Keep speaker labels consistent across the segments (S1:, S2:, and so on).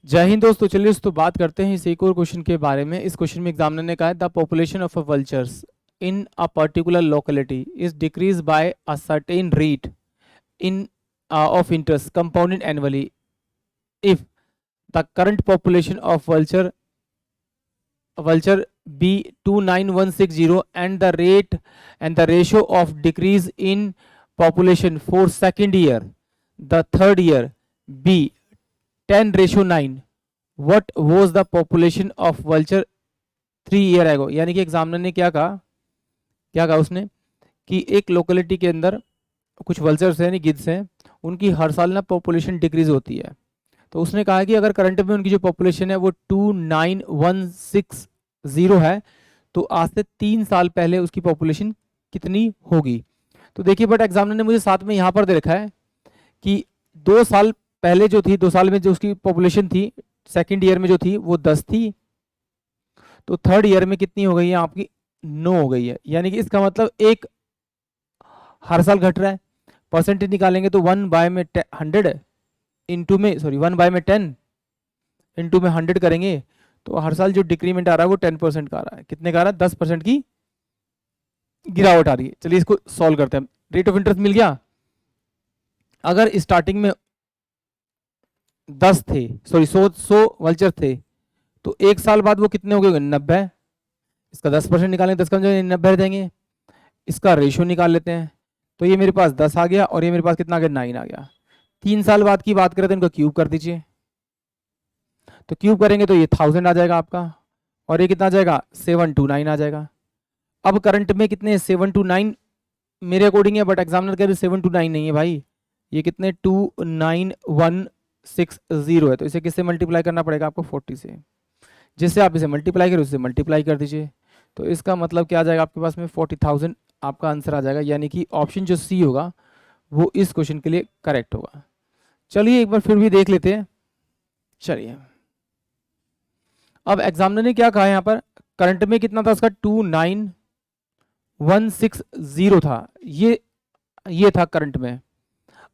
S1: जय हिंद दोस्तों। चलिए दोस्तों बात करते हैं इस एक और क्वेश्चन के बारे में। इस क्वेश्चन में एग्जामिनर ने कहा है the population of a vultures in a particular locality is decrease by a certain rate in of interest compounded annually if the current population of vulture be 29160 and the rate and the ratio of decrease in population for second year, the third year be 10:9, what was the population of vulture 3 year ago। यानी कि examiner ने क्या कहा उसने कि एक locality के अंदर कुछ वल्चर्स हैं यानी गिद्स हैं, उनकी हर साल ना पॉपुलेशन डिक्रीज होती है। तो उसने कहा कि अगर करंट में उनकी जो पॉपुलेशन है वो 29160 है, तो आज से 3 साल पहले उसकी पॉपुलेशन कितनी होगी। तो देखिए बट एग्जामिनर ने मुझे साथ में यहाँ पर दे रखा है कि 2 साल पहले जो थी, 2 साल में जो उसकी पॉपुलेशन थी सेकेंड ईयर में जो थी वो 10 थी, तो थर्ड ईयर में कितनी हो गई है आपकी 9 हो गई है। यानी कि इसका मतलब एक हर साल घट रहा है। परसेंटेज निकालेंगे तो 1/100 इंटू में 1/10 इंटू में 100 करेंगे तो हर साल जो डिक्रीमेंट आ रहा है वो 10% का आ रहा है। कितने का आ रहा है? 10% की गिरावट आ रही है। चलिए इसको सॉल्व करते हैं। रेट ऑफ इंटरेस्ट मिल गया। अगर स्टार्टिंग में 10 थे, 100 वल्चर थे, तो एक साल बाद वो कितने हो गए? 90। इसका 10% निकालेंगे, 10 का 90 देंगे। इसका रेशियो निकाल लेते हैं, तो ये मेरे पास 10 आ गया और ये मेरे पास कितना आ गया? 9 आ गया। 3 साल बाद की बात करें तो इनका क्यूब कर दीजिए, तो क्यूब करेंगे तो ये 1000 आ जाएगा आपका, और ये कितना आ जाएगा? 729 आ जाएगा। अब करंट में कितने? 729 मेरे अकॉर्डिंग है, बट एग्जामिनर कह रहे 729 नहीं है भाई, ये कितने 29160 है। तो इसे किससे मल्टीप्लाई करना पड़ेगा आपको? 40 से। जिससे आप इसे मल्टीप्लाई करें उससे मल्टीप्लाई कर दीजिए, तो इसका मतलब क्या आ जाएगा आपके पास में? 40,000 आपका आंसर आ जाएगा। यानी कि ऑप्शन जो सी होगा वो इस क्वेश्चन के लिए करेक्ट होगा। चलिए एक बार फिर भी देख लेते हैं। चलिए अब एग्जामिनर ने क्या कहा है यहाँ पर? करंट में कितना था उसका? 29160 था, ये था करंट में।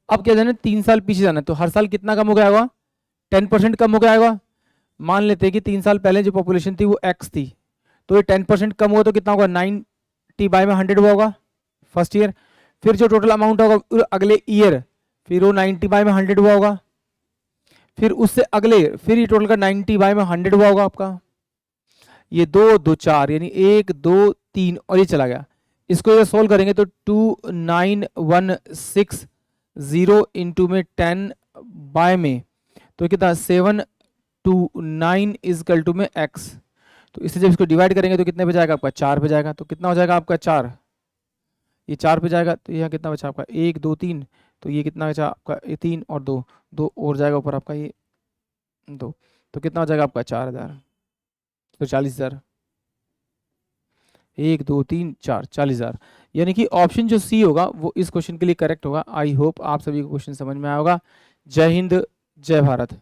S1: अब क्या जाना? 3 साल पीछे जाना है, तो हर साल कितना कम हो गया होगा? 10% कम हो गया होगा। मान लेते हैं कि 3 साल पहले जो पॉपुलेशन थी वो x थी, तो ये 10% कम हुआ तो कितना होगा? 90/100 हुआ होगा फर्स्ट ईयर। फिर जो टोटल अमाउंट होगा अगले ईयर, फिर वो 90/100 हुआ होगा। फिर उससे अगले फिर ये टोटल का 90/100 हुआ होगा आपका। ये 2 2 4 यानी 1 2 3 और ये चला गया। इसको ये सोल्व करेंगे तो 29160 इंटू में 10 बाय में तो कितना? 729 इजकल टू में x। तो इससे जब इसको डिवाइड करेंगे तो कितने पे जाएगा आपका? 4 पे जाएगा। तो कितना हो जाएगा आपका? 4। ये 4 पे जाएगा तो यहाँ कितना बचा आपका? 1 2 3। तो ये कितना बचा आपका? ये 3 और 2 2 और जाएगा ऊपर आपका ये 2। तो कितना हो जाएगा आपका? 4000। तो 40,000। 1 2 3 4 40,000। यानी कि ऑप्शन जो सी होगा वो इस क्वेश्चन के लिए करेक्ट होगा। आई होप आप सभी को क्वेश्चन समझ में आया होगा। जय हिंद, जय भारत।